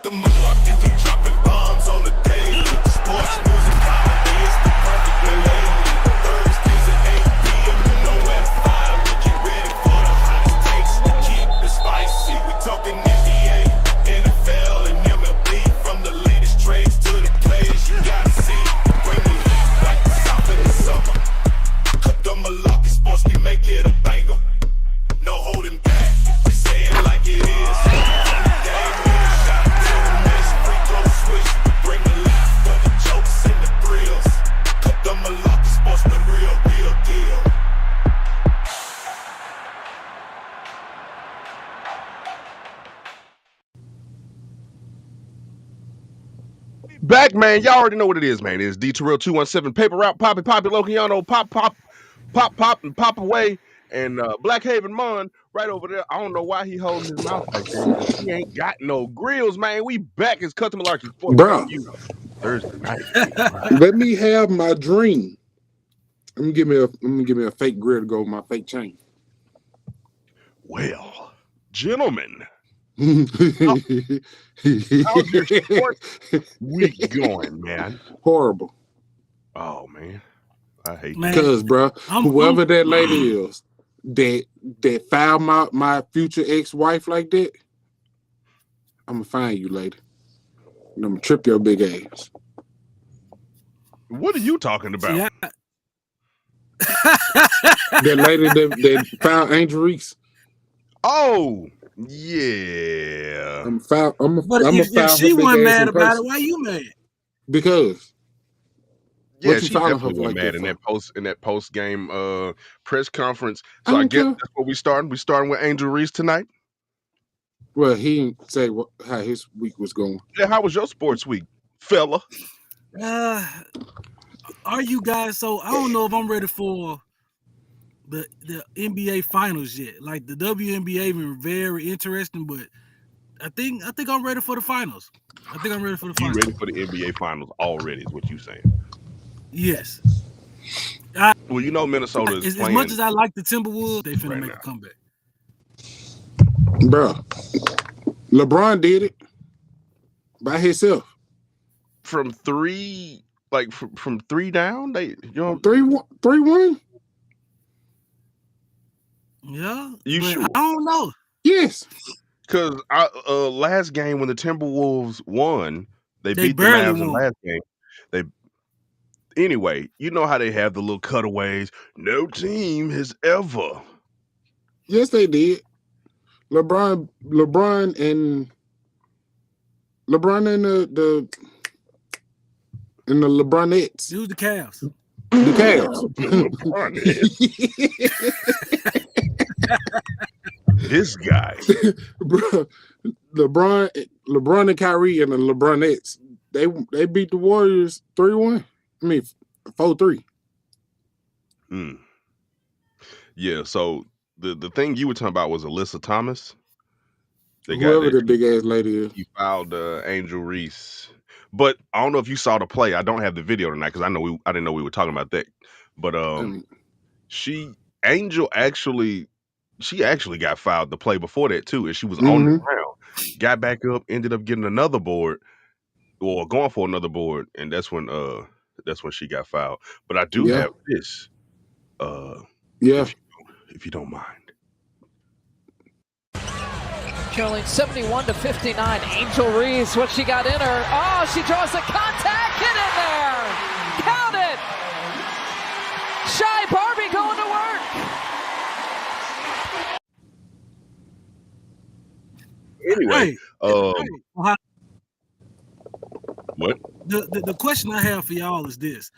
Cut the Malarkey, we dropping bombs on the daily. Sports music, comedy, it's the perfect relay. Thursdays at 8 p.m. You know at 5. We get ready for the hottest takes. Keep it spicy. We talking NBA, NFL, and MLB. From the latest trades to the plays you gotta see. Bring the heat like the South in the summer. Cut the Malarkey Sports, we make it a banger. No holding back. Say it like it is. Back, man. Y'all already know what it is, man. It's D Terrell 217, Paper Route, Poppy, Lokiano, Pop, and Pop Away, and Black Haven Mon right over there. I don't know why he holding his mouth like that. He ain't got no grills, man. We back. It's Cut the Malarkey Sports. Bro, Thursday night. Let me have my dream. Let me give me a fake grill to go with my fake chain. Well, gentlemen, How's your sports week going, man? Horrible. Oh man, I hate that. Because, bro, whoever that lady is that found my future ex-wife like that, I'm gonna find you, lady. And I'm gonna trip your big ass. What are you talking about? Yeah. That lady that found Angel Reese. Oh, yeah. If she wasn't mad about it, why you mad? Because she definitely was mad in that post game press conference. So I guess that's what we starting. We starting with Angel Reese tonight. Well, he didn't say how his week was going. Yeah, how was your sports week, fella? Are you guys? So I don't know if I'm ready for the NBA finals yet. Like the WNBA been very interesting, but I think I'm ready for the finals. I think I'm ready for the finals. You ready for the NBA finals already? Is what you saying? Yes. Well, you know Minnesota is playing. As much as I like the Timberwolves, they finna make a comeback. Bro, LeBron did it by himself from three. Like from three down, 3-1. Yeah, you sure? I don't know. Yes, because last game when the Timberwolves won, they beat the Mavs in last game. Anyway, you know how they have the little cutaways. No team has ever. Yes, they did. LeBron and the LeBronettes. It was the Cavs. The Cavs. This guy. Bro, LeBron and Kyrie and the LeBronettes, they beat the Warriors 3-1. I mean 4-3. Yeah, so the thing you were talking about was Alyssa Thomas. Whoever the big ass lady is. He fouled Angel Reese. But I don't know if you saw the play. I don't have the video tonight because I didn't know we were talking about that. But Angel actually got fouled the play before that too, and she was on the ground, got back up, ended up getting another board, or going for another board, and that's when she got fouled. But I do have this, if you don't mind. Trailing 71-59. Angel Reese, what she got in her. Oh, she draws the contact. Get in there. Count it. Shy Barbie going to work. Anyway, what? The question I have for y'all is this.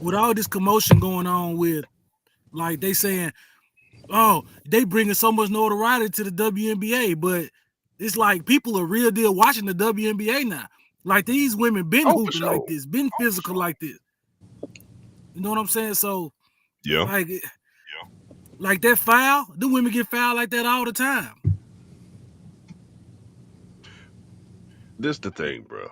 With all this commotion going on with, like, they saying, oh, they bringing so much notoriety to the WNBA, but it's like people are real deal watching the WNBA now. Like these women been hooping like this, been physical like this. You know what I'm saying? So, like that foul, the women get fouled like that all the time. This the thing, bro.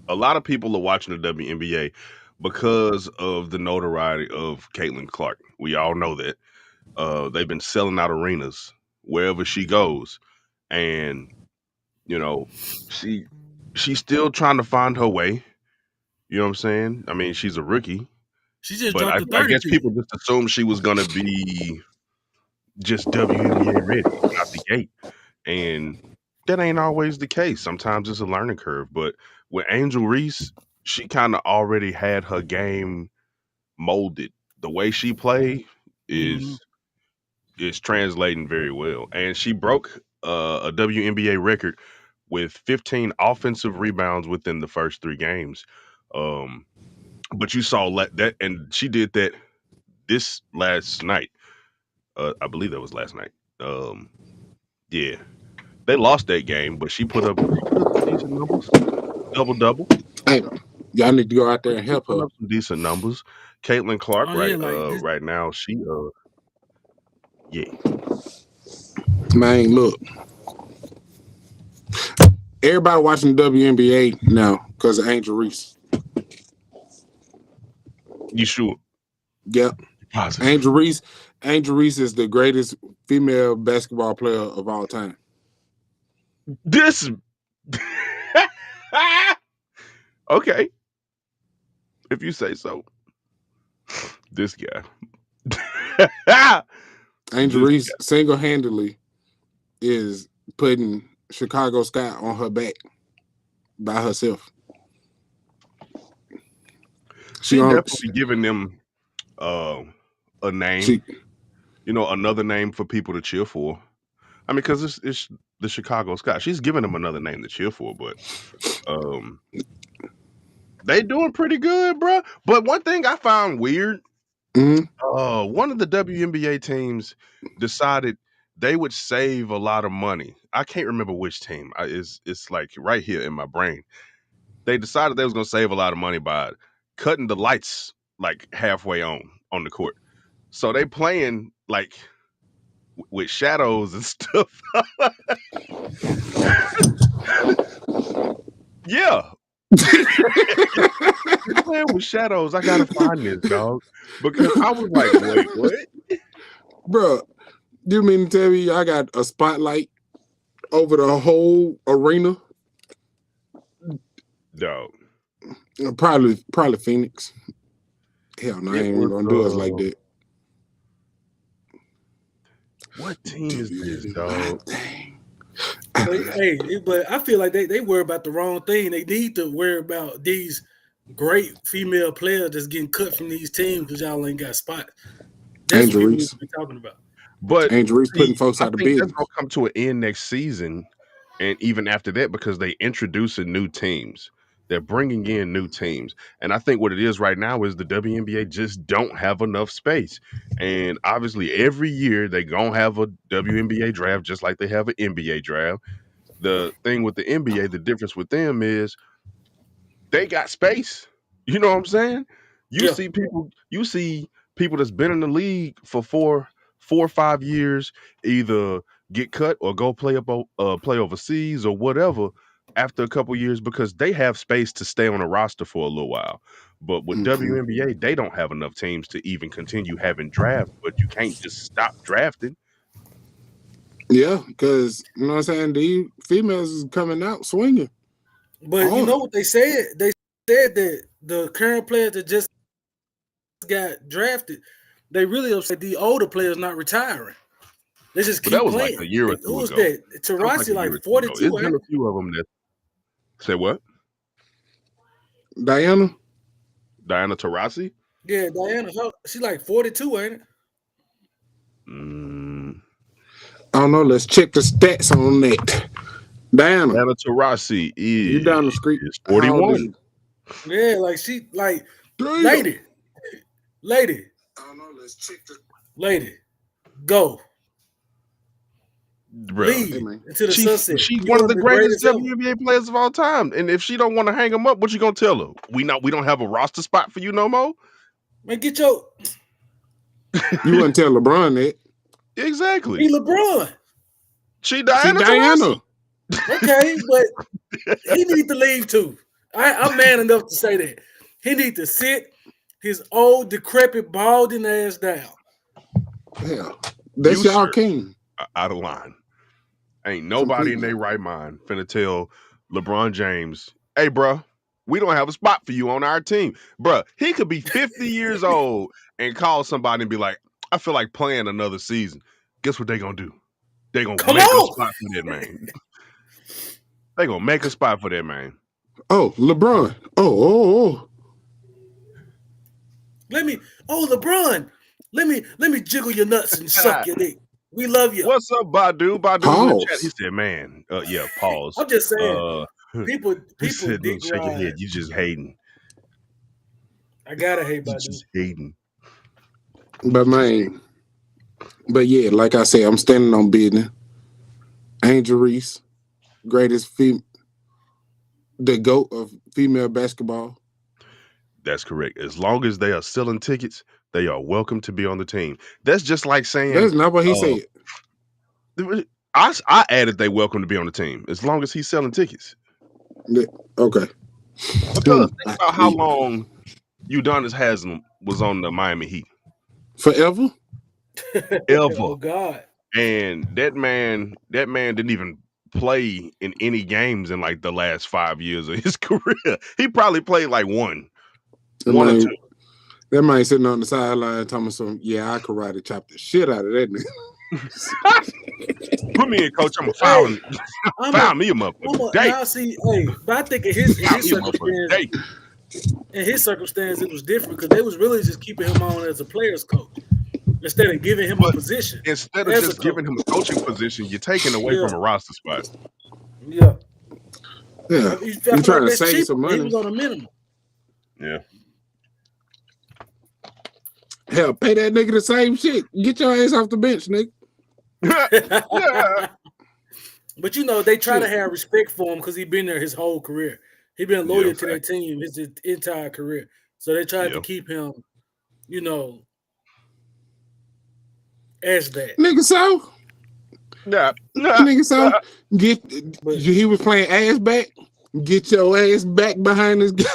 A lot of people are watching the WNBA because of the notoriety of Caitlyn Clark. We all know that. They've been selling out arenas wherever she goes. And You know, she's still trying to find her way. You know what I'm saying? I mean, she's a rookie, She just but dropped I, the I 30 guess piece. people just assumed she was gonna be just WNBA ready out the gate, and that ain't always the case. Sometimes it's a learning curve. But with Angel Reese, she kind of already had her game molded. The way she play Mm-hmm. is translating very well, and she broke a WNBA record with 15 offensive rebounds within the first 3 games. Um, but you saw that, and she did that this last night. I believe that was last night. Um, yeah, they lost that game, but she put up some decent numbers, double double. Hey, y'all need to go out there and She help put her. up some decent numbers. Caitlyn Clark, Oh yeah, like this. right now, yeah, Man, look. Everybody watching the WNBA now because of Angel Reese. you sure? Yep. Positive. Angel Reese is the greatest female basketball player of all time. This okay, if you say so. This guy. Angel This Reese single-handedly is putting Chicago Sky on her back by herself. she on- definitely giving them uh, a name, she another name for people to cheer for. I mean, because it's the Chicago Sky. She's giving them another name to cheer for, but um, they doing pretty good, bro. But one thing I found weird, Mhm. one of the WNBA teams decided they would save a lot of money. I can't remember which team. It's like right here in my brain. They decided they was gonna save a lot of money by cutting the lights like halfway on the court. So they playing like with shadows and stuff. Yeah, they playing with shadows. I gotta find this dog because I was like, wait, what? Bro, you mean to tell me I got a spotlight over the whole arena? Dog, Probably Phoenix. Hell no, I it ain't even was. gonna do us like that. What team is this, dog? But I feel like they worry about the wrong thing. They need to worry about these great female players that's getting cut from these teams because y'all ain't got spots. That's what Angel people need Reese. to be talking about. But Angel Reese see, putting folks I out of think that's business. gonna come to an end next season, and even after that, because they introducing new teams. They're bringing in new teams, and I think what it is right now is the WNBA just don't have enough space. And obviously, every year they gonna have a WNBA draft, just like they have an NBA draft. The thing with the NBA, the difference with them is they got space. You know what I'm saying? You Yeah. see people that's been in the league for 4 or 5 years either get cut or go play overseas or whatever after a couple years because they have space to stay on a roster for a little while. But with Mhm. WNBA, they don't have enough teams to even continue having drafts, but you can't just stop drafting. Yeah, because you know what I'm saying? These females is coming out swinging. But you On know it. what they said? They said that the current players that just got drafted, they really upset the older players not retiring. They just But that keep was like playing. a year or Who two was ago. that? That was like Tarasi a year like or two ago. 42, It's been ain't a it? few of them that say what? Diana, Diana Taurasi? Yeah, Diana, she like 42, ain't it? Mm, I don't know. Let's check the stats on that. Diana, Diana Taurasi you down the street? is How old is 41. you? Yeah, like she like Damn. lady, I don't know. Let's check the. lady, go. Bruh. Hey Lead man, into the She's sunset. she's You one of one the of the greatest greatest ever. WNBA players of all time. And if she don't want to hang him up, what you gonna tell her? We don't have a roster spot for you no more? Man, get your you wouldn't tell LeBron that. Exactly. be LeBron. She See Diana Diana. Taurasi. Okay, but he need to leave too. I'm man enough to say that. He need to sit his old decrepit balding ass down. Hell, that's You y'all sir king. out of line. Ain't nobody in Completely. their right mind finna tell LeBron James, hey, bro, we don't have a spot for you on our team. Bruh, he could be 50 years old and call somebody and be like, I feel like playing another season. Guess what they gonna do? They gonna Come make a on. spot for that man. They gonna make a spot for that man. Oh, LeBron. Oh. LeBron, let me jiggle your nuts and suck your dick. We love you. What's up, Badu? Badu's in the chat. He Pause. said, man, yeah, pause. I'm just saying, people he said, dick shake your head. ride. You just hating. I gotta hate You Badu. just hating. But man, but yeah, like I said, I'm standing on business. Angel Reese, greatest the GOAT of female basketball. That's correct. As long as they are selling tickets, they are welcome to be on the team. That's just like saying That's not what he said. I added they welcome to be on the team as long as he's selling tickets. Okay. Because think about how long Udonis Haslam was on the Miami Heat. Forever? Ever. Oh God. And that man didn't even play in any games in like the last 5 years of his career. He probably played like one or two. That man sitting on the sideline telling me some, yeah, I karate chop the shit out of that nigga. Put me in, coach. I'm fouling. Foul me a motherfucker. Now see, but I think in his circumstance, it was different because they was really just keeping him on as a player's coach instead of giving him a position. Instead of just giving him a coaching position, you're taking away from a roster spot. Yeah. Yeah. You're trying to save some money. He was on a minimum. Yeah. Hell, pay that nigga the same shit. Get your ass off the bench, nigga. Yeah. But you know, they try to have respect for him because he's been there his whole career. He's been loyal to their team his entire career. So they tried to keep him, you know, as that. Nigga, so? Nigga, so? He was playing ass back. Get your ass back behind this guy.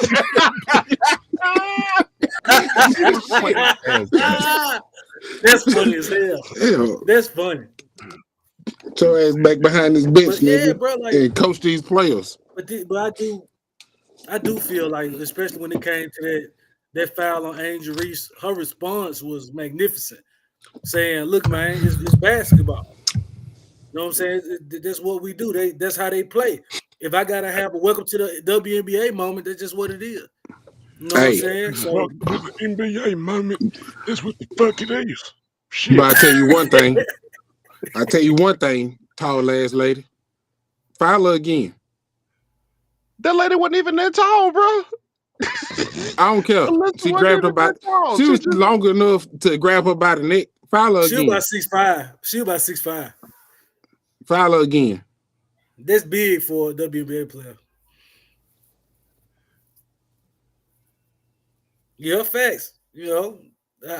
That's funny as hell. That's funny. Get your ass back behind this bench, nigga, bro, like, and coach these players. But I do feel like, especially when it came to that foul on Angel Reese, her response was magnificent, saying, "Look, man, it's basketball. You know what I'm saying? That's what we do. That's how they play. If I gotta have a welcome to the WNBA moment, that's just what it is. You know what I'm saying? So, welcome to the NBA moment. That's what the fuck it is. Shit. But I tell you one thing. Tall ass lady. Foul her again. That lady wasn't even that tall, bro. I don't care. She grabbed her by. She was long enough to grab her by the neck. Foul her again. She was about 6'5". Foul her again. That's big for a WNBA player. Yeah, facts. You know,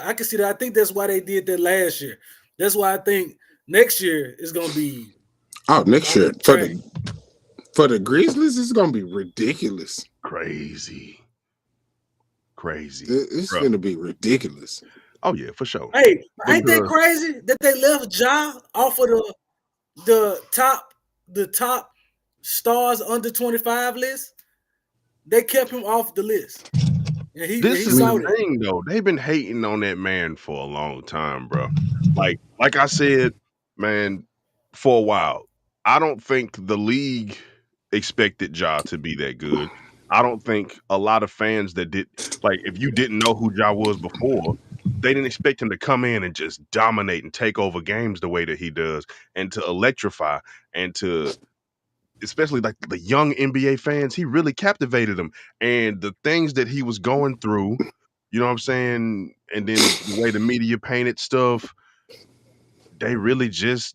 I can see that. I think that's why they did that last year. That's why I think next year is gonna be. Oh, next year for the Grizzlies, it's gonna be ridiculous. Crazy. It's gonna be ridiculous. Oh yeah, for sure. Hey, ain't that crazy that they left Ja off of the top stars under 25 list? They kept him off the list. And this is the thing, though. They've been hating on that man for a long time, bro. Like I said, man, for a while. I don't think the league expected Ja to be that good. I don't think a lot of fans that did, like, if you didn't know who Ja was before, they didn't expect him to come in and just dominate and take over games the way that he does, and to electrify, and to, especially like the young NBA fans, he really captivated them. And the things that he was going through, you know what I'm saying? And then the way the media painted stuff, they really just,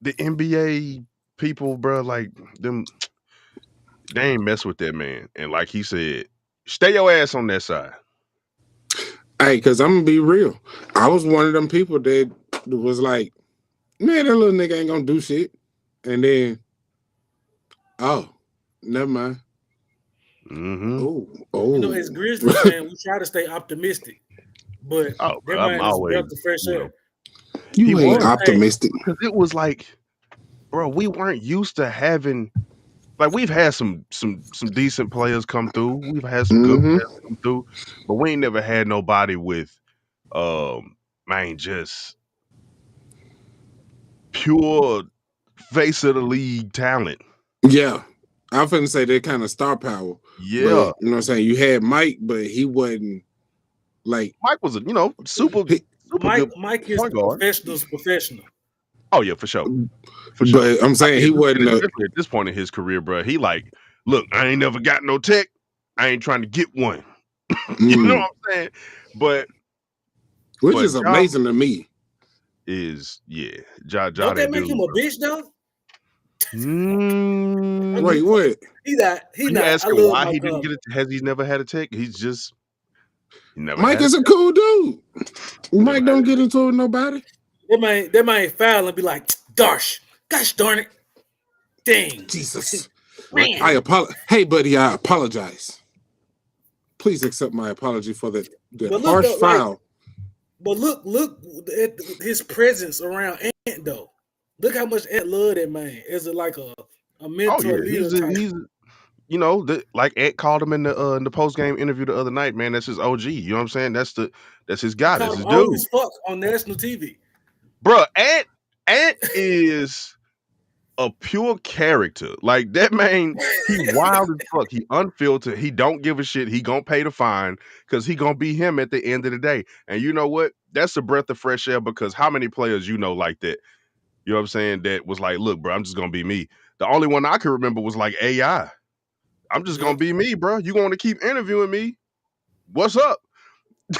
the NBA people, bro, like them, they ain't mess with that man. And like he said, stay your ass on that side. Hey, because I'm gonna be real. I was one of them people that was like, man, that little nigga ain't gonna do shit. And then, oh, never mind. Mm-hmm. Oh. You know, as Grizzlies fan, we try to stay optimistic. But I'm always fresh air. You ain't optimistic. Because it was like, bro, we weren't used to having like we've had some decent players come through. We've had some good Mm-hmm. players come through, but we ain't never had nobody with man, just pure face of the league talent. Yeah. I'm finna say that kind of star power. But Yeah. you know what I'm saying? You had Mike, but he wasn't like Mike was a, super he, good Mike is point the guard. professional's professional. Oh yeah, for sure. For sure. but I'm saying he wasn't Especially at this point in his career, bro. He like, look, I ain't never got no tech. I ain't trying to get one. You know what I'm saying? But which but is amazing to me. is Ja Don't that that make dude. him a bitch though? Wait, what? He not. He You not. I asking love why my he didn't cousin. get it? Has he never had a tech? He's just he never Mike had is it. a cool dude. Mike had don't get into it with nobody. They might foul and be like, gosh darn it. Dang. Jesus. Man. I apologize. Hey, buddy, I apologize. Please accept my apology for that But look, harsh though, foul. But look at his presence around Ant though. Look how much Ant love that man. Is it like a mentor Oh yeah, leader type? he's like Ed called him in the post game interview the other night, man. That's his OG. You know what I'm saying? That's his guy. That's Called his him old dude. as fuck on national TV. Bro, Ant is a pure character. Like that man, he wild as fuck. He unfiltered. He don't give a shit. He gonna pay the fine because he gonna be him at the end of the day. And you know what? That's a breath of fresh air because how many players like that? You know what I'm saying? That was like, look, bro, I'm just gonna be me. The only one I can remember was like AI. I'm just gonna be me, bro. You want to keep interviewing me? What's up?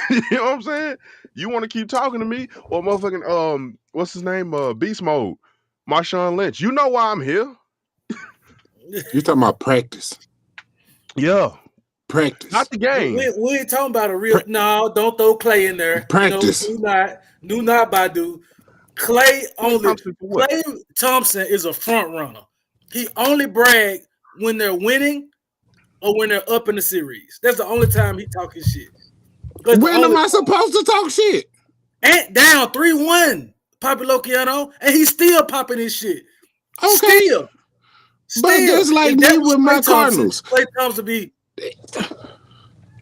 You know what I'm saying? You want to keep talking to me or motherfucking what's his name? Beast Mode, Marshawn Lynch. You know why I'm here? You talking about practice? Yeah, Practice. not the game. We ain't talking about a real. No, don't throw Clay in there. Practice. Do not Badu. Clay only. Thompson for what? Clay Thompson is a front runner. He only brag when they're winning or when they're up in the series. That's the only time he talking shit. When am I supposed to talk shit? Ant down 3-1, Papi Lociano, and he's still popping his shit. Okay. Still. But that's like me with my Cardinals. Clay Thompson be.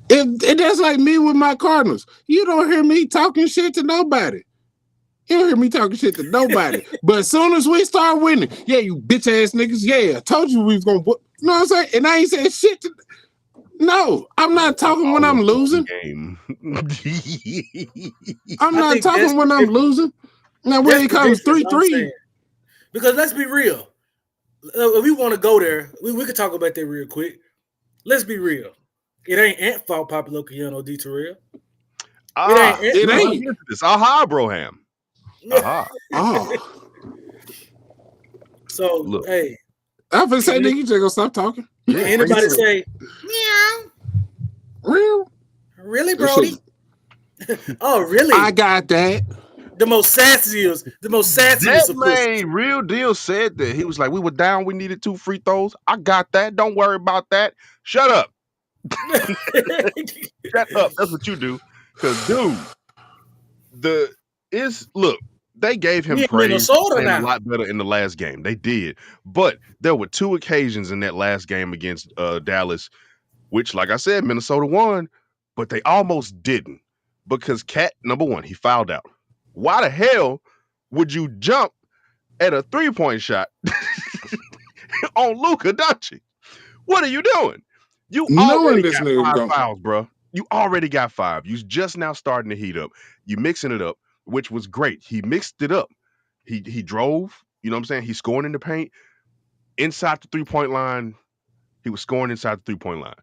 If that's like me with my Cardinals. You don't hear me talking shit to nobody. You don't hear me talking shit to nobody. But as soon as we start winning, yeah, you bitch ass niggas, yeah, I told you we was gonna. You know what I'm saying? And I ain't saying shit to. No, I'm not talking when I'm losing. Game. I'm not talking when I'm losing. Now when it comes 3-3. Because let's be real. If we want to go there, we could talk about that real quick. Let's be real. It ain't Ant fault, Papi Lociano, D. Terrell. It ain't. This aha, Broham. Aha. Oh. So Look. hey, I'm finna say, nigga, you just gonna stop talking. Yeah, anybody say, meow? Really, Brody? Oh, really? I got that. The most sassiest That man, real deal, said that. He was like, we were down, we needed 2 free throws. I got that. Don't worry about that. Shut up. Shut up. That's what you do. Because, dude, look, they gave him praise a lot better in the last game. They did. But there were 2 occasions in that last game against Dallas, which, like I said, Minnesota won, but they almost didn't. Because Cat, number one, he fouled out. Why the hell would you jump at a 3-point shot on Luka Doncic? What are you doing? You already got 5 fouls, bro. You already got 5. You just now starting to heat up. You mixing it up, which was great. He mixed it up. He drove, you know what I'm saying? He's scoring in the paint. Inside the 3-point line, he was scoring inside the 3-point line,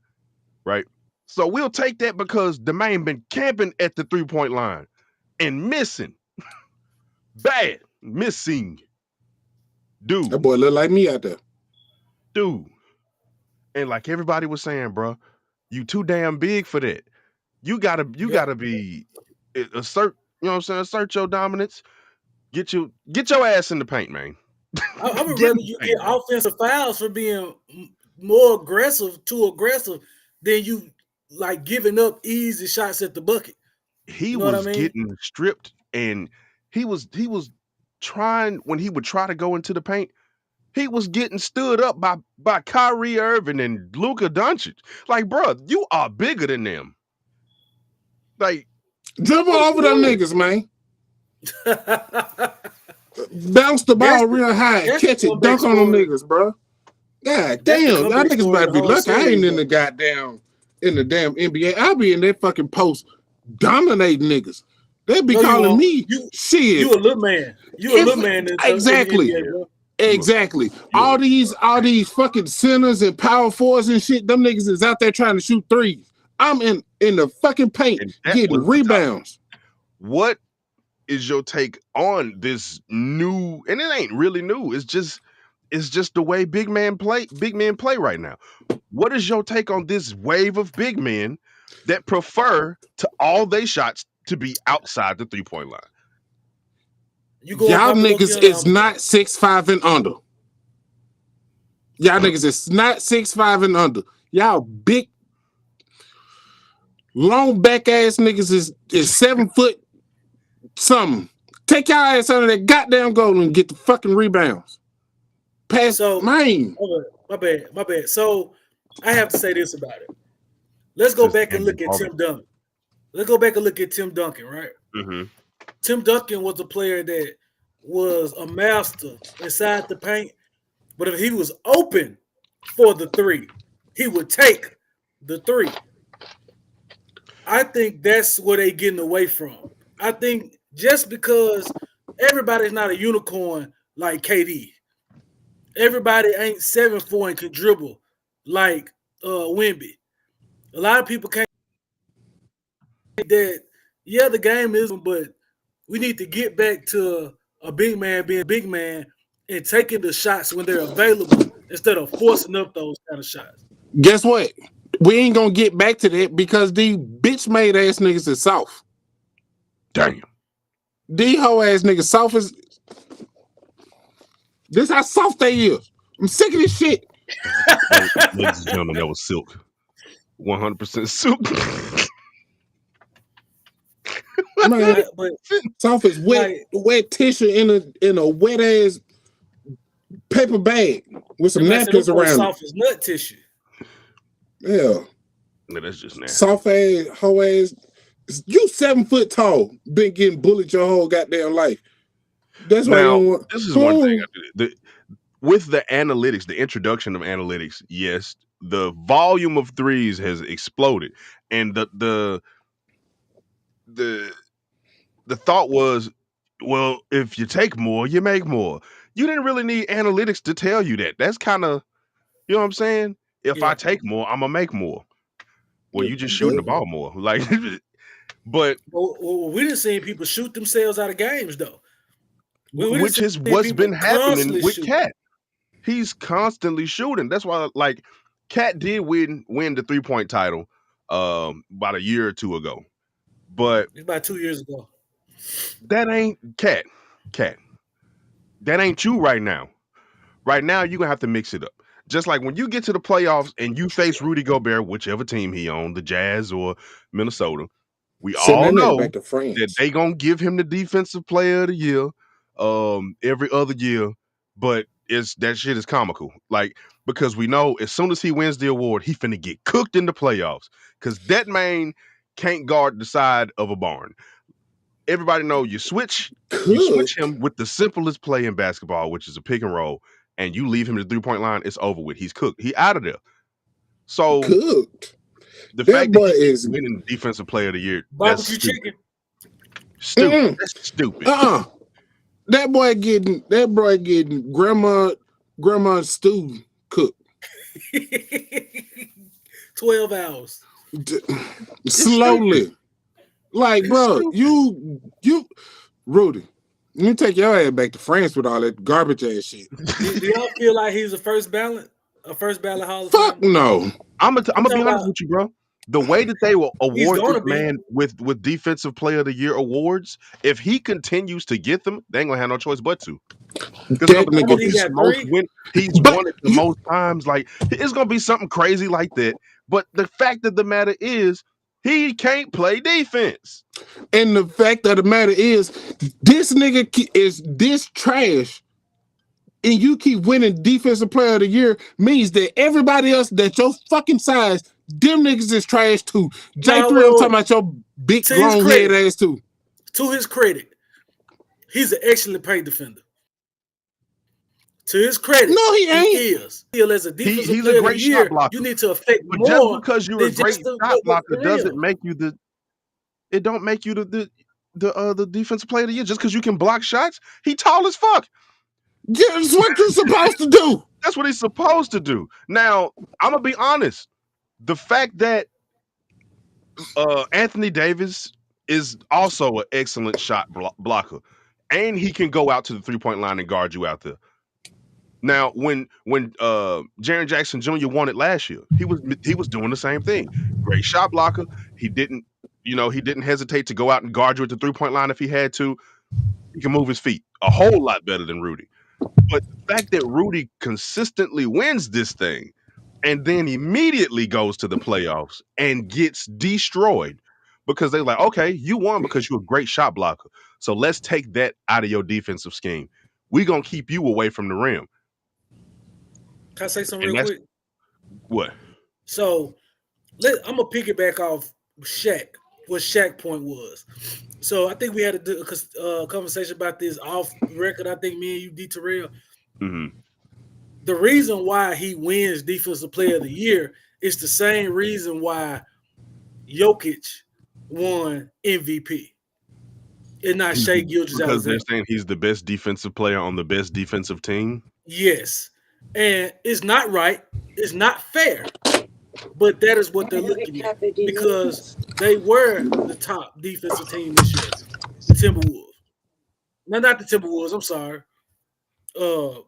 right? So we'll take that because the man been camping at the 3-point line and missing. Bad. Missing. Dude. That boy look like me out there. Dude. And like everybody was saying, bro, you too damn big for that. You gotta be assert, you know what I'm saying? Assert your dominance. Get your ass in the paint, man. I would rather you get offensive fouls for being more too aggressive than you like giving up easy shots at the bucket. He was getting stripped and he was trying when he would try to go into the paint. he was getting stood up by Kyrie Irving and Luka Doncic. Like, bro, you are bigger than them. Like, Dribble over them niggas, man. Bounce the ball real high, catch it, dunk on them niggas, bro. God damn, y'all niggas better be lucky. I ain't in the damn NBA. I'll be in that fucking post dominating niggas. They be calling me shit. You a little man. You a little man. Exactly. Exactly. All these fucking centers and power forwards and shit, them niggas is out there trying to shoot threes. I'm in the fucking paint getting rebounds. What is your take on this new, and it ain't really new, it's just the way big men play right now. What is your take on this wave of big men that prefer to all their shots to be outside the 3-point line? Y'all niggas is not 6'5" and under. Y'all niggas is not 6'5" and under. Y'all big, long back ass niggas is 7 foot something. Take y'all ass under that goddamn goal and get the fucking rebounds. Pass mine. My bad. So I have to say this about it. Let's go back and look at Tim Duncan. Let's go back and look at Tim Duncan, right? Mm-hmm. Tim Duncan was a player that was a master inside the paint, but if he was open for the three, he would take the three. I think that's where they're getting away from. I think just because everybody's not a unicorn like KD, everybody ain't 7'4" and can dribble like Wemby. A lot of people can't that. Yeah, the game isn't, but we need to get back to a big man being a big man and taking the shots when they're available instead of forcing up those kind of shots. Guess what? We ain't gonna get back to that because these bitch-made ass niggas is soft. Damn. These hoe ass niggas soft as. This how soft they is. I'm sick of this shit. Ladies and gentlemen, that was Silk. 100% Silk. Man, soft as wet tissue in a wet ass paper bag with some napkins around soft as nut tissue. Yeah. No, that's just nasty. Soft ass, hoe ass. You 7 foot tall, been getting bullied your whole goddamn life. That's why you don't want. This is one thing. With the analytics, the introduction of analytics, yes, the volume of threes has exploded, and the thought was, well, if you take more, you make more. You didn't really need analytics to tell you that. That's kind of, you know what I'm saying? If I take more, I'm gonna make more. Well, you just shooting the ball more, like. But we didn't see people shoot themselves out of games though, which is what's been happening with Cat. He's constantly shooting. That's why, like, Cat did win the 3-point title about a year or two ago, but about 2 years ago. That ain't Cat. That ain't you right now. Right now, you're gonna have to mix it up. Just like when you get to the playoffs and you face Rudy Gobert, whichever team he on, the Jazz or Minnesota. We all know that they gonna give him the defensive player of the year every other year, but that shit is comical. Like, because we know as soon as he wins the award, he finna get cooked in the playoffs because that man can't guard the side of a barn. Everybody know you switch him with the simplest play in basketball, which is a pick and roll, and you leave him to the 3-point line, it's over with. He's cooked. He out of there. So cooked. The fact that he's winning defensive player of the year, that's stupid. Stupid. That's stupid. That boy getting grandma's stew cooked. 12 hours. Slowly. Like, bro, you Rudy, you take your ass back to France with all that garbage ass shit. Do y'all feel like he's a first ballot Hall of Fame? Fuck no. I'm gonna be honest with you, bro. The way that they will award this man with defensive player of the year awards, if he continues to get them, they ain't gonna have no choice but to. Because he's won it the most times. Like, it's gonna be something crazy like that. But the fact of the matter is, he can't play defense. And the fact of the matter is, this nigga is this trash and you keep winning defensive player of the year means that everybody else that your fucking size, them niggas is trash too. J3, I'm talking about your big To his long head credit. ass too. To his credit, he's an excellent paint defender. To his credit, No, he ain't. He is. Still, as a defensive He's player a of the great year, shot blocker. you need to affect But more. just because you're a than great just the- shot the blocker doesn't rim. make you it don't make you the defensive player of the year. Just because you can block shots, he tall as fuck. Yeah, that's what you're supposed to do. That's what he's supposed to do. Now, I'm gonna be honest. The fact that Anthony Davis is also an excellent shot blocker, and he can go out to the 3-point line and guard you out there. Now, when Jaren Jackson Jr. won it last year, he was doing the same thing. Great shot blocker. He didn't hesitate to go out and guard you at the 3-point line if he had to. He can move his feet a whole lot better than Rudy. But the fact that Rudy consistently wins this thing and then immediately goes to the playoffs and gets destroyed because they're like, okay, you won because you're a great shot blocker. So let's take that out of your defensive scheme. We're going to keep you away from the rim. Can I say something And real that's- quick? What? So I'm gonna piggyback off Shaq. What Shaq point was. So I think we had a conversation about this off record. I think me and you, D. Terrell. Mm-hmm. The reason why he wins Defensive Player of the Year is the same reason why Jokic won MVP. It's not Shai Because they're Gilgeous-Alexander. saying he's the best defensive player on the best defensive team. Yes. And it's not right. It's not fair. But that is what they're looking at because they were the top defensive team this year, the Timberwolves. No, not the Timberwolves. I'm sorry. The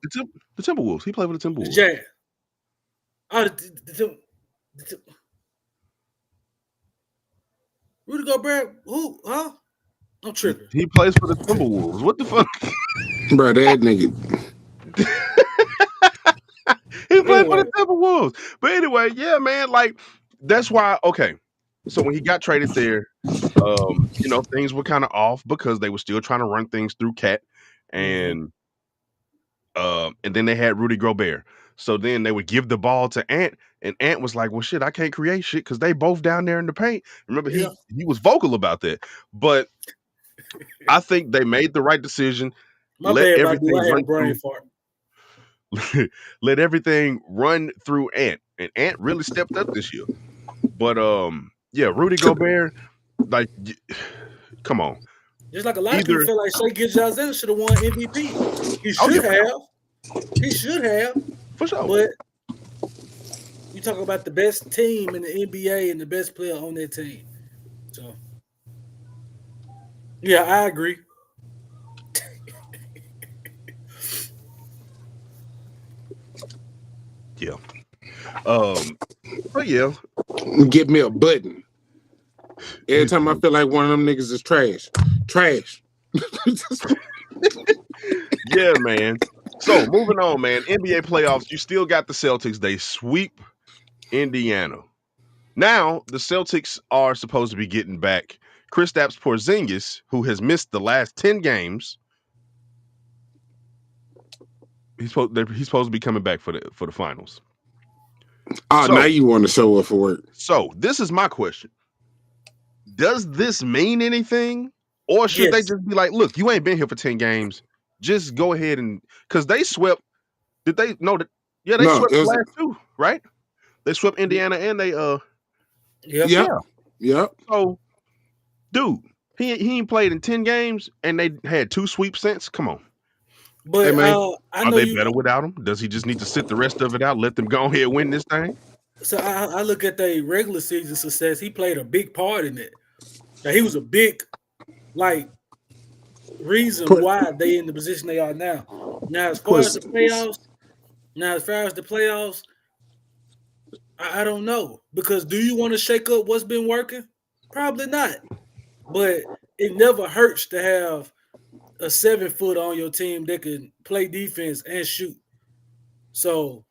Timberwolves. He played with the The Timberwolves. Jazz. Oh, Rudy Gobert. Who? Huh? I'm tripping. He plays for the Timberwolves. What the fuck? Bro, that nigga. He played for Anyway. the Timberwolves. But anyway, yeah, man, like that's why. Okay, so when he got traded there, things were kind of off because they were still trying to run things through Cat, and then they had Rudy Gobert. So then they would give the ball to Ant, and Ant was like, "Well, shit, I can't create shit because they both down there in the paint." Remember, he was vocal about that, but I think they made the right decision. My Let bad, everything I had a run brain through. fart. Let everything run through Ant, and Ant really stepped up this year. But Rudy Gobert, like, come on. Just like a lot of people feel like Shai Gilgeous-Alexander should have won MVP. He should have. He should have. For sure. But you talk about the best team in the NBA and the best player on that team. So, yeah, I agree. Yeah. But yeah. Give me a button. Every time I feel like one of them niggas is trash. Trash. Yeah, man. So moving on, man. NBA playoffs, you still got the Celtics. They sweep Indiana. Now, the Celtics are supposed to be getting back Kristaps Porzingis, who has missed the last 10 games. He's supposed to be coming back for the finals. Oh, now you want to show up for work. So this is my question. Does this mean anything? Or should they just be like, look, you ain't been here for 10 games. Just go ahead and because they swept. Did they know that? Yeah, they swept the last two, right? They swept Indiana and they Yeah. So, dude, he ain't played in 10 games and they had 2 sweeps since. Come on. But hey, man, I are know they better without him? Does he just need to sit the rest of it out? Let them go ahead and win this thing? So I look at their regular season success. He played a big part in it. Now, he was a big, reason why they in the position they are now. Now, as far as the playoffs, I don't know. Because do you want to shake up what's been working? Probably not. But it never hurts to have a 7-foot on your team that can play defense and shoot. So,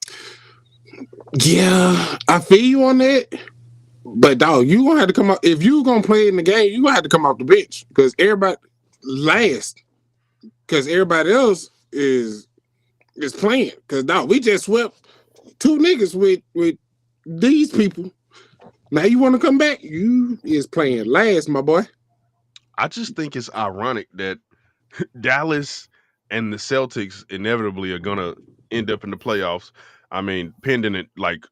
yeah, I feel you on that. But dog, you gonna have to come out if you gonna play in the game. You gonna have to come off the bench because everybody else is is playing. Because now we just swept 2 niggas with these people. Now you want to come back? You is playing last, my boy. I just think it's ironic that Dallas and the Celtics inevitably are gonna end up in the playoffs. I mean, pending it like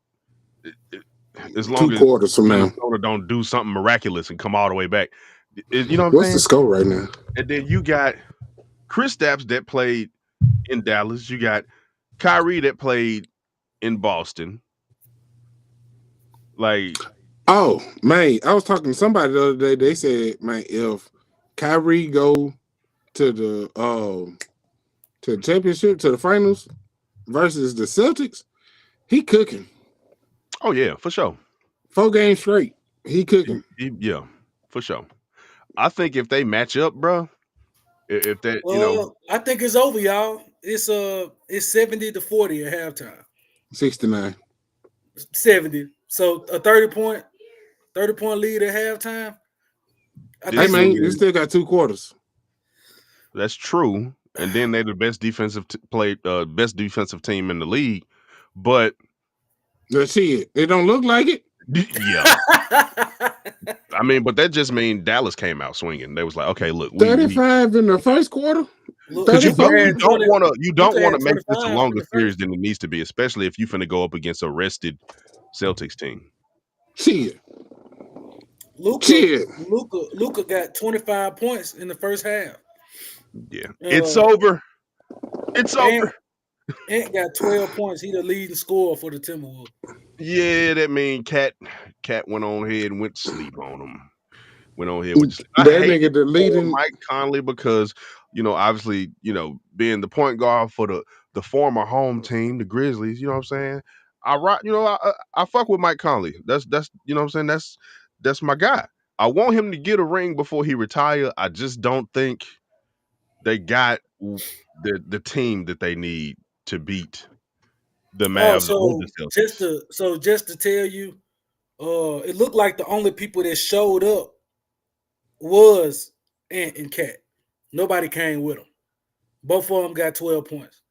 as 2 long as quarters from now. Minnesota don't do something miraculous and come all the way back. You know what I'm What's saying? the score right now? And then you got Chris Stapps that played in Dallas. You got Kyrie that played in Boston. Like, Oh, man, I was talking to somebody the other day. They said, man, if Kyrie go to the championship, to the finals versus the Celtics, he cooking. oh yeah, for sure. 4 games straight. He cooking. Yeah, for sure. I think if they match up, bro, if that, I think it's over, y'all. It's 70-40 at halftime. 69. 70. So a 30-point lead at halftime. Hey, man, you still got 2 quarters. That's true. And then they're the best defensive team in the league. But Shit, it don't look like it. yeah. I mean, but that just means Dallas came out swinging. They was like, okay, look, 35 in the first quarter. Because you don't want to make this a longer the series than it needs to be, especially if you finna go up against a rested Celtics team. Shit. Luka got 25 points in the first half. Yeah, it's over. It's over. Ant got 12 points. He the leading scorer for the Timberwolves. Yeah, that mean Cat went on ahead and went to sleep on him. Went on ahead with sleep. That nigga the leading Mike Conley because obviously being the point guard for the former home team, the Grizzlies. You know what I'm saying? I fuck with Mike Conley. That's you know what I'm saying. That's my guy. I want him to get a ring before he retire. I just don't think they got the team that they need to beat the Mavs or the Celtics. Just to tell you, it looked like the only people that showed up was Ant and Cat. Nobody came with them. Both of them got 12 points.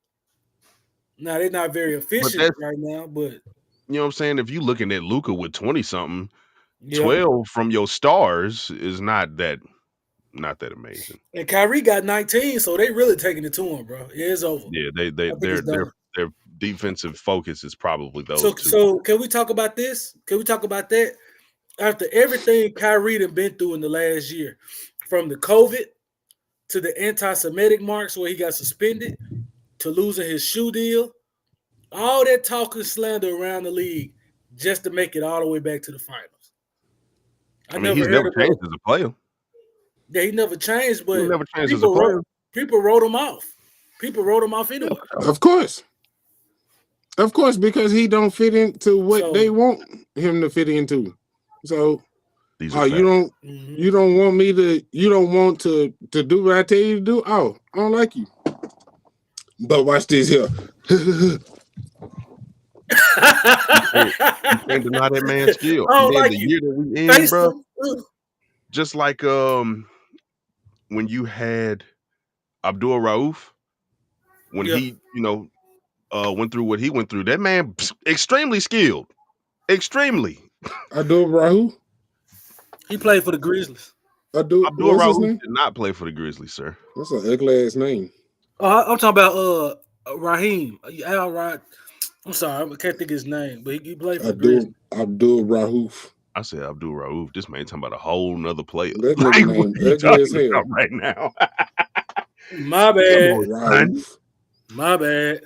Now they're not very efficient right now, but you know what I'm saying. If you looking at Luka with 20 something, 12 from your stars is not that amazing. And Kyrie got 19, so they really taking it to him, bro. It's over. Yeah, their defensive focus is probably those two. So can we talk about this? Can we talk about that? After everything Kyrie done been through in the last year, from the COVID to the anti-Semitic marks where he got suspended, to losing his shoe deal, all that talk and slander around the league just to make it all the way back to the finals. I mean, he's never changed as a player. Yeah, he never changed, but he never changed as a player. People wrote him off. People wrote him off anyway. Of course, because he don't fit into what they want him to fit into. So, you don't want me to. You don't want to do what I tell you to do. Oh, I don't like you. But watch this here. You can't deny that man's skill. Year that we in, bro. Just like when you had Abdul Rauf, when he went through what he went through, that man extremely skilled. Extremely. Abdul Rauf? He played for the Grizzlies. Abdul Rauf did not play for the Grizzlies, sir. That's an ugly ass name. I'm talking about Raheem. I'm sorry, I can't think of his name, but he played for the Grizzlies. Abdul Rauf. I said Abdul Rauf. This man talking about a whole nother player. That name ugly as hell right now. My bad. My bad.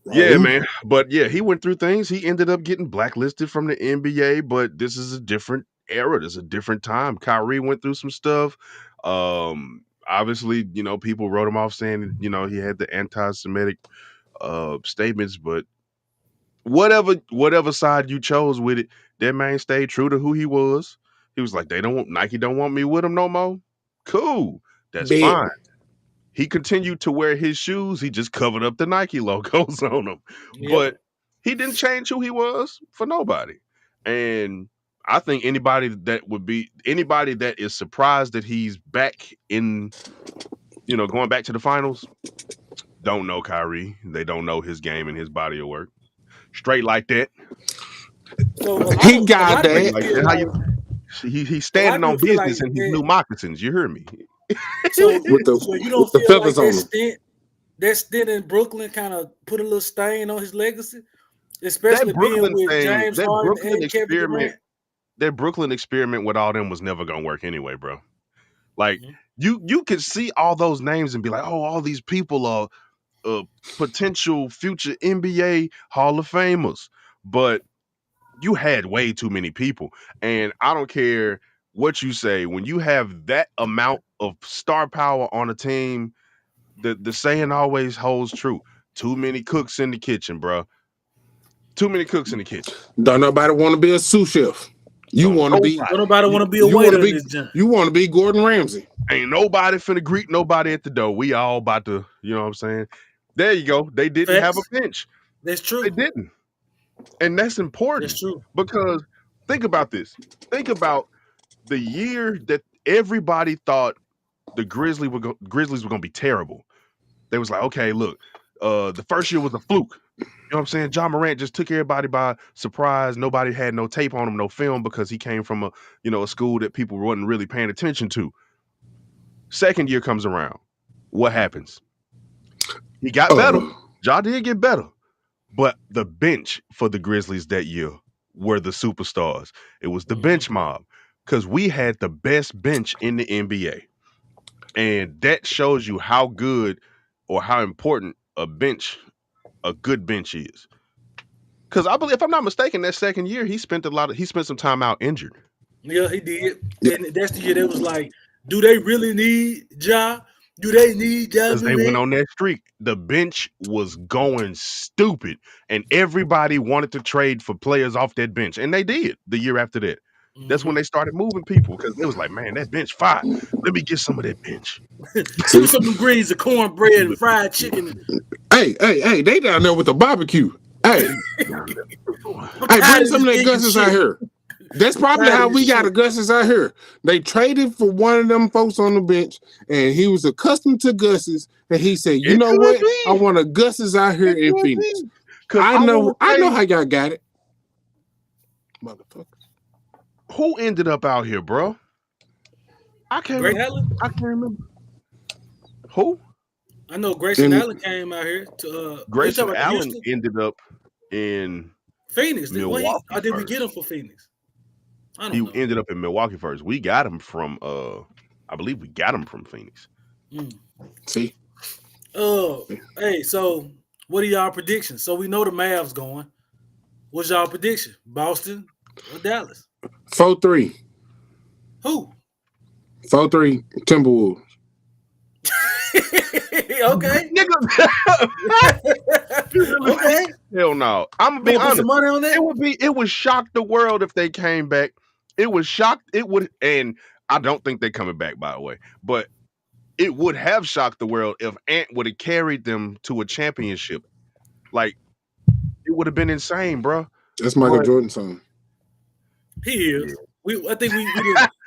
Yeah, man. But yeah, he went through things. He ended up getting blacklisted from the NBA, but this is a different era. This is a different time. Kyrie went through some stuff. Obviously, people wrote him off saying, he had the anti-Semitic statements, but whatever side you chose with it, that man stayed true to who he was. He was like, Nike don't want me with him no more. Cool. That's fine. He continued to wear his shoes. He just covered up the Nike logos on them. Yeah. But he didn't change who he was for nobody. And I think anybody that is surprised that he's back in, going back to the finals, Don't know Kyrie. They don't know his game and his body of work. Straight like that. So a He lot got of Straight people that. like feel that. How like you? He's a lot standing of people on feel like business in his that. new moccasins. You hear me? So with you don't the feel like feathers on him. that stint in Brooklyn kind of put a little stain on his legacy, especially being with James Harden and Kevin Durant. That Brooklyn experiment with all them was never gonna work anyway, bro. Like Mhm. you could see all those names and be like, oh, all these people are potential future NBA Hall of Famers, but you had way too many people, and I don't care what you say. When you have that amount of star power on a team, the saying always holds true. Too many cooks in the kitchen, bro. Too many cooks in the kitchen. Don't nobody want to be a sous chef. You Don't want to be. Don't nobody. nobody want to be a You want waiter to in be. this joint. You want to be Gordon Ramsay. Ain't nobody finna greet nobody at the door. We all about to, you know what I'm saying? There you go. They didn't have a Facts. bench. That's They true. didn't. And that's important That's true. because think about this. Think about the year that everybody thought the Grizzlies were going to be terrible. They was like, okay, look, the first year was a fluke. You know what I'm saying? John Morant just took everybody by surprise. Nobody had no tape on him, no film, because he came from a school that people wasn't really paying attention to. Second year comes around. What happens? He got better. Ja did get better. But the bench for the Grizzlies that year were the superstars. It was the bench mob because we had the best bench in the NBA. And that shows you how good or how important a good bench is. Because I believe, if I'm not mistaken, that second year he spent some time out injured. Yeah, he did. And that's the year that was like, do they really need Ja? Do they need Ja Because they went Morant? on that streak. The bench was going stupid, and everybody wanted to trade for players off that bench, and they did the year after that. That's when they started moving people because it was like, man, that bench fire. Let me get some of that bench. Give me some of them greens of cornbread and fried chicken. Hey, they down there with the barbecue. Hey, I'm hey, tired bring of some of this that vegan Gus's out shit. here. That's probably Tired how of we this got a shit. Gus's out here. They traded for one of them folks on the bench, and he was accustomed to Gus's, and he said, "You It know could what? be. I want a Gus's out here It in could Phoenix. be. Because I know how y'all got it, motherfucker." who ended up out here, bro? I can't Grayson Allen? remember. Who? I know Grayson And Allen came out here to you Grayson talking about Allen Houston? ended up in Phoenix. Milwaukee Or did we first. get him for Phoenix? I He don't know. ended up in Milwaukee first. We got him from I believe we got him from Phoenix. see, Hey, so what are y'all predictions? So we know the Mavs going. What's y'all prediction? Boston or Dallas? 4-3, Who? 4-3 Timberwolves. Okay. Nigga. Okay. Hell no. I'm gonna be Gonna put honest. some money on that? It would shock the world if they came back. It would, and I don't think they're coming back, by the way. But it would have shocked the world if Ant would have carried them to a championship. Like, it would have been insane, bro. That's Michael But Jordan's son. He is. I think we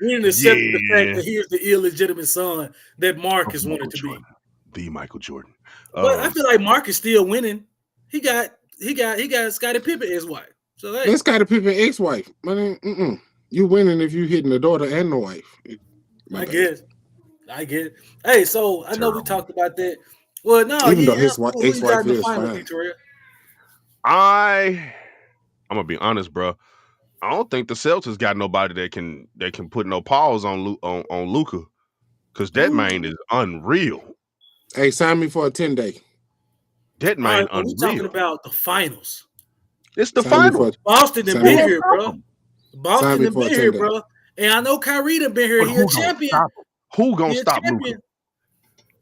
didn't accept the fact that he is the illegitimate son that Marcus Michael wanted to be. Jordan. The Michael Jordan. But I feel like Marcus still winning. He got Scottie Pippen as wife. So hey, That's Scottie Pippen ex-wife. You winning if you hitting the daughter and the wife. I guess. Hey, so I know we talked about that. Well, no, Even though his who you got ex-wife in the is final, fine. Victoria? I'm gonna be honest, bro. I don't think the Celtics got nobody that can put no pause on Luka, because that man is unreal. Hey, sign me for a 10-day. That All man right, but we're talking unreal. about the finals. It's the Sign me for finals. Boston done Sign been me- here, bro. Boston Sign me done for a been here, 10-day. bro. And I know Kyrie done been here. But He who a gonna champion. stop him? Who gonna He a stop Luka? champion.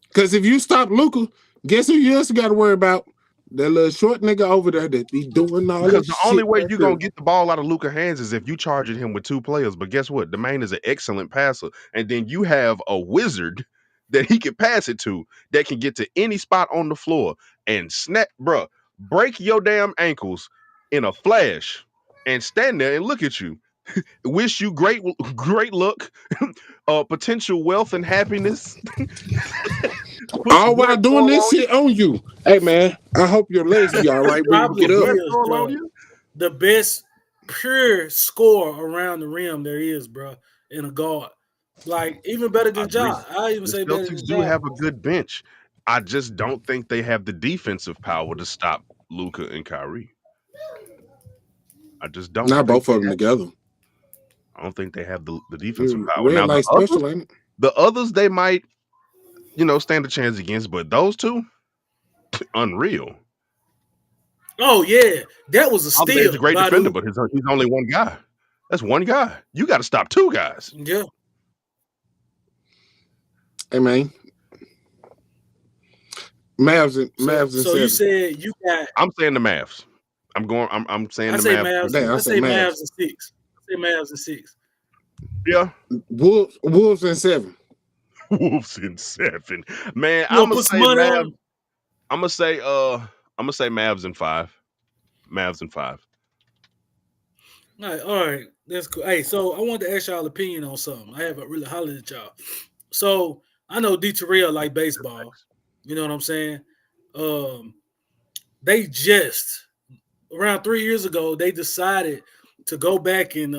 Because if you stop Luka, guess who you also got to worry about? That little short nigga over there that be doing all Because that the only shit way back you there. gonna get the ball out of Luka's hands is if you charging him with two players. But guess what? The man is an excellent passer, and then you have a wizard that he can pass it to that can get to any spot on the floor and snap, bro. Break your damn ankles in a flash and stand there and look at you. Wish you great luck, potential wealth and happiness. Put All some while black doing oil this on you. shit on you. Hey man, I hope your legs be all right when you Probably get up. Black is, oil bro. on you. The best pure score around the rim there is, bro, in a guard. Like even better I than agree. Ja. I even The say better Celtics than do Ja. have a good bench. I just don't think they have the defensive power to stop Luka and Kyrie. I just don't Not think both they of them have. together. I don't think they have the defensive power. Red Now light special, ain't it? the others they might stand a chance against, but those two, unreal. Oh yeah, that was a Holiday's a steal, great defender, Badu. but he's only one guy. That's one guy. You got to stop two guys. Yeah. Hey man, Mavs and So you 7. said you got. I'm saying the Mavs. I'm saying I the say Mavs. Mavs. Damn, I I said say Mavs Mavs. and 6. I say Mavs and 6. Yeah. Wolves and 7. Wolves in 7. Man, You want to put some money on them? I'm gonna say Mavs in 5. Mavs in 5. All right, that's cool. Hey, so I wanted to ask y'all opinion on something. I haven't really hollered at y'all. So I know D Terrell like baseball. You know what I'm saying? They just around 3 years ago they decided to go back and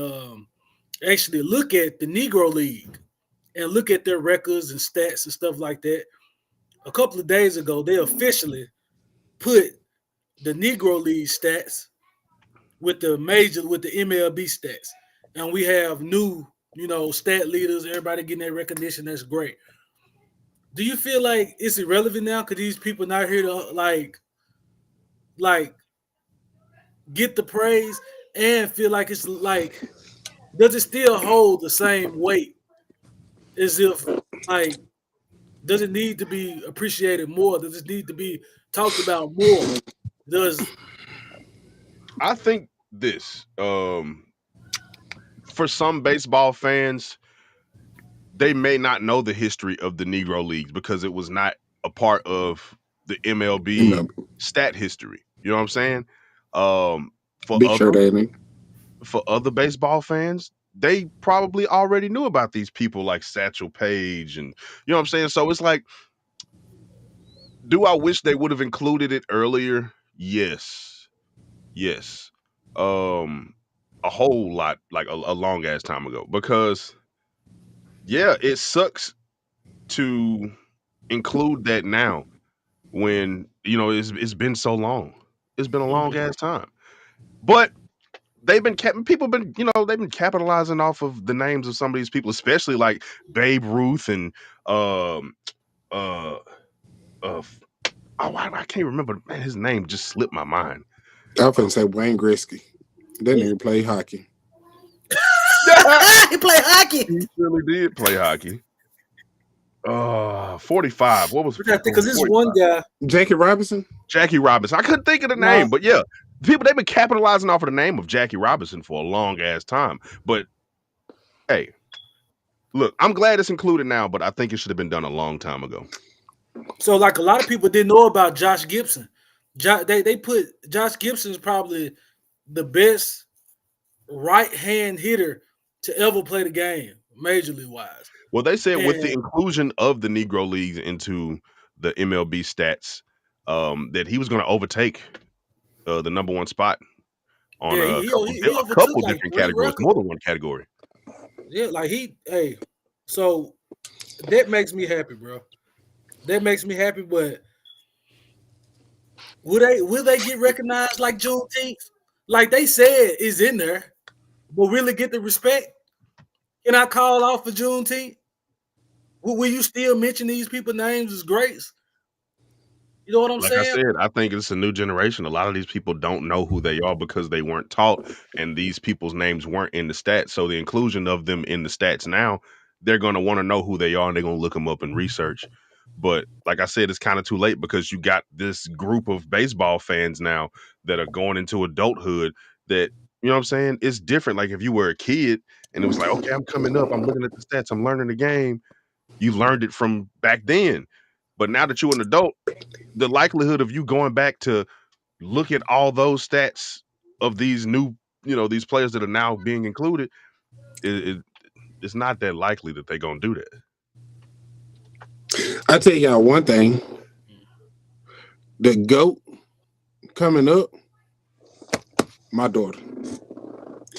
actually look at the Negro League and look at their records and stats and stuff like that. A couple of days ago, they officially put the Negro League stats with the MLB stats, and we have new, stat leaders. Everybody getting that recognition. That's great. Do you feel like it's irrelevant now? Because these people not here to like get the praise and feel like it's like, does it still hold the same weight as if like, does it need to be appreciated more? Does it need to be talked about more? Does I think this. For some baseball fans, they may not know the history of the Negro Leagues because it was not a part of the MLB stat history. You know what I'm saying? For Big other shirt, ain't for other baseball fans, they probably already knew about these people like Satchel Paige, and you know what I'm saying. So it's like, do I wish they would have included it earlier? Yes, yes. A whole lot, like a long ass time ago, because yeah, it sucks to include that now when it's been so long. It's been a long ass time. But they've been capitalizing off of the names of some of these people, especially like Babe Ruth and um uh I can't remember, man, his name just slipped my mind. I was gonna say Wayne Gretzky. That nigga play hockey. he play hockey? He really did play hockey. 45. What was Because this 45? one guy. Jackie Robinson. Jackie Robinson. I couldn't think of the name, but yeah, people they've been capitalizing off of the name of Jackie Robinson for a long ass time. But hey, look, I'm glad it's included now, but I think it should have been done a long time ago. So like a lot of people didn't know about Josh Gibson. They put Josh Gibson is probably the best right hand hitter to ever play the game, major league wise. Well, they said with the And inclusion of the Negro Leagues into the MLB stats, that he was going to overtake the number one spot on yeah, a he a overtook couple like different 3 categories, records. more than one category. Yeah, like so that makes me happy, bro. That makes me happy, but will they get recognized like Juneteenth? Like they said is in there, but really get the respect? Can I call off for Juneteenth? Will you still mention these people's names as greats? You know what I'm Like I saying? said, I think it's a new generation. A lot of these people don't know who they are because they weren't taught, and these people's names weren't in the stats. So the inclusion of them in the stats now, they're going to want to know who they are, and they're going to look them up and research. But like I said, it's kind of too late because you got this group of baseball fans now that are going into adulthood that, you know what I'm saying? It's different. Like if you were a kid and it was like, okay, I'm coming up, I'm looking at the stats, I'm learning the game. You learned it from back then. But now that you're an adult, the likelihood of you going back to look at all those stats of these new these players that are now being included, it's not that likely that they're gonna do that. I tell y'all one thing. The GOAT coming up, my daughter.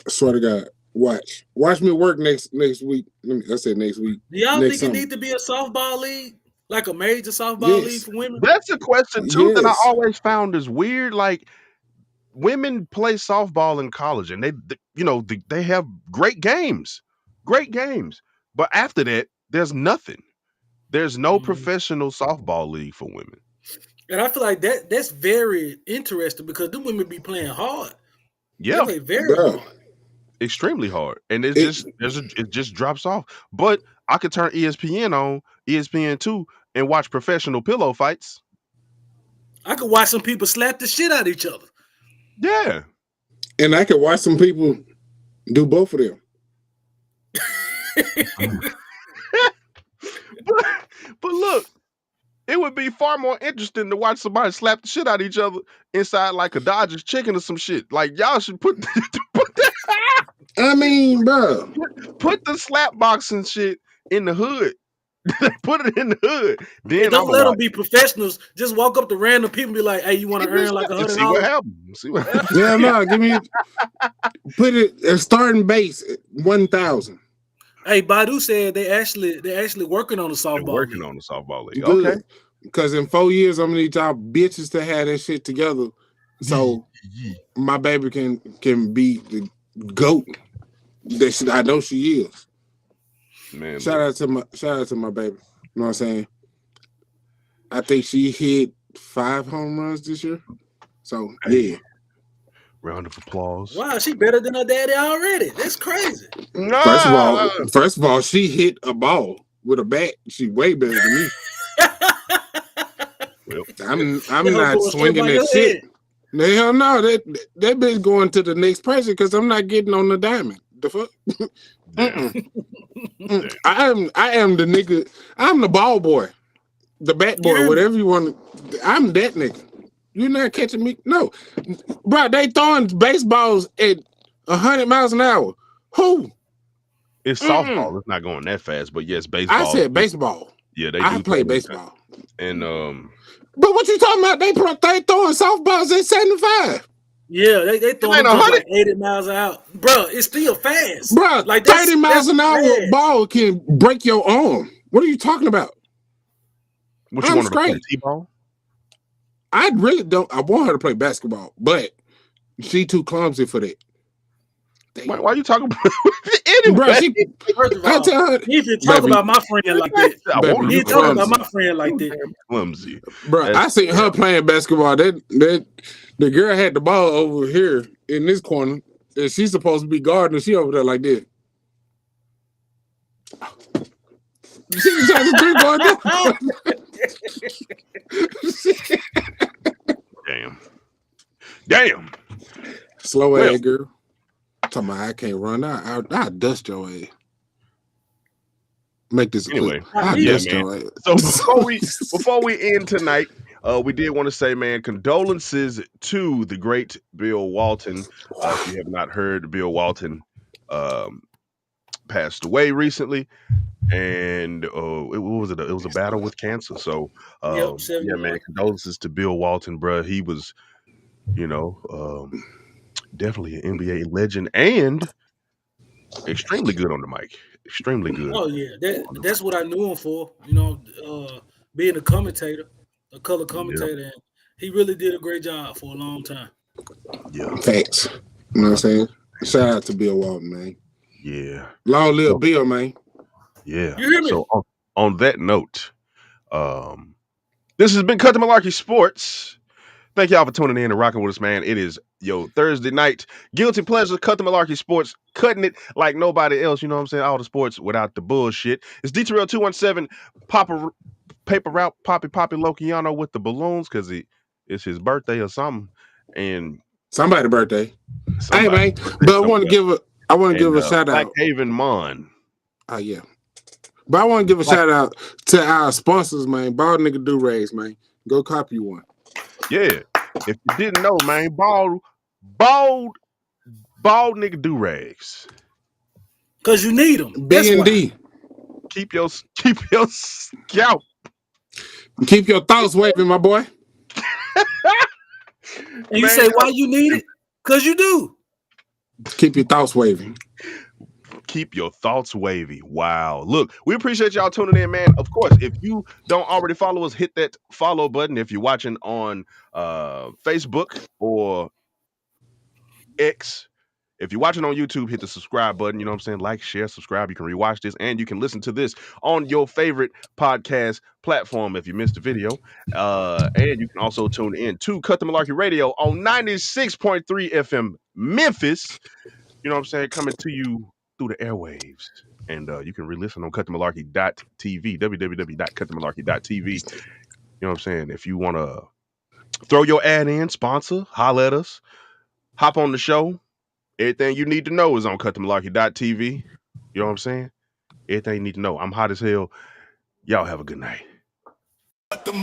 I swear to God, watch me work next week. I said next week. Do y'all next think it summer. need to be a softball league, like a major softball league for women? That's a question too that I Yes. always found is weird. Like, women play softball in college, and they have great games, but after that, there's nothing. There's no professional softball league for women. And I feel like that's very interesting because them women be playing hard. Yeah, They play very Bro. hard. extremely hard, and it just drops off. But I could turn ESPN on, ESPN2, and watch professional pillow fights. I could watch some people slap the shit out of each other. Yeah, And I could watch some people do both of them. but look, it would be far more interesting to watch somebody slap the shit out of each other inside like a Dodgers chicken or some shit. Like, y'all should put that, I mean, bro. put the slap boxing shit in the hood. Put it in the hood. Then Don't let them be professionals. Just walk up to random people and be like, "Hey, you want to earn like $100?" See what happens. See what happens. Yeah, no, give me put it a starting base at 1,000. Hey, Badu said they actually working on the softball. Working league. on the softball league. Good. Okay. Because in 4 years, I'm gonna need y'all bitches to have that shit together, so my baby can be the GOAT that I know she is. Man, Shout out to my baby. You know what I'm saying? I think she hit 5 home runs this year. So yeah. round of applause. Wow, she better than her daddy already. That's crazy. First of all, she hit a ball with a bat. She way better than me. Well, I'm That not hoe swinging going that straight shit. Hell no, that bitch going to the next person because I'm not getting on the diamond. The fuck? I am the nigga. I'm the ball boy, the bat boy, Yeah. whatever you want. I'm that nigga. You're not catching me. No, bro. They throwing baseballs at 100 miles an hour. Who? it's softball. It's not going that fast, but yes, baseball. I said baseball. Yeah, I do play that. baseball. And But what you talking about? They throwing softballs at 75. Yeah, they throwing ain't them just 100. like 80 miles an hour. Bro, it's still fast. Bro, Like 30 miles an hour fast. ball can break your arm. What are you talking about? what you I'm want to play? straight. T-ball? I really don't. I want her to play basketball, but she too clumsy for that. Why are you talking about anyway? Bro, First of I all, tell her, he didn't talk baby, about my friend like that. I baby, want He you didn't talk about clumsy. my friend like that. clumsy. Bro, I That's- seen her playing basketball. That the girl had the ball over here in this corner, and she's supposed to be guarding, and she over there like this. She was trying to dribble. Damn. Slow Well. ass girl. Talking about I can't run. I'll dust your ass. Make this Anyway, I'll yeah, dust man. your ass. So before we end tonight, we did want to say, man, condolences to the great Bill Walton. If you have not heard, Bill Walton passed away recently, and what was it? It was a battle with cancer. So Yep, yeah, 71. man, condolences to Bill Walton, bro. He was, definitely an NBA legend and extremely good on the mic. Extremely good. Oh yeah, that's what I knew him for. Being a commentator, a color commentator, and he really did a great job for a long time. Yeah, Facts. You know what I'm saying? Shout out to Bill Walton, man. yeah, Long live Bill, man. yeah. You hear me? So on that note, this has been Cut to Malarkey Sports. Thank y'all for tuning in and rocking with us, man. It is Thursday night. Guilty pleasure, Cut the Malarkey Sports, cutting it like nobody else. You know what I'm saying? All the sports without the bullshit. It's D-Terrell 217, Paper Route, Poppy Lokiano with the balloons because it's his birthday or something. And Somebody's birthday. somebody- Hey, man. But I want to give a shout Black out. Haven Mon. Oh yeah. But I want to give a shout out to our sponsors, man. Bald Nigga Do-Rags, man. Go copy one. Yeah. If you didn't know, man, bald Bald nigga do-rags. Because you need them. That's B and why. D. Keep your scalp. Keep your thoughts waving, my boy. And you say why you need it? Because you do. Keep your thoughts waving. Keep your thoughts wavy. Wow. Look, we appreciate y'all tuning in, man. Of course, if you don't already follow us, hit that follow button. If you're watching on Facebook or X, if you're watching on YouTube, hit the subscribe button. You know what I'm saying? Like, share, subscribe. You can rewatch this, and you can listen to this on your favorite podcast platform if you missed the video. And you can also tune in to Cut the Malarkey Radio on 96.3 FM Memphis. You know what I'm saying? Coming to you through the airwaves. And you can re-listen on cutthemalarkey.tv, www.cutthemalarkey.tv. You know what I'm saying? If you want to throw your ad in, sponsor, holler at us, hop on the show. Everything you need to know is on cutthemalarkey.tv. You know what I'm saying? Everything you need to know. I'm hot as hell. Y'all have a good night. Cut the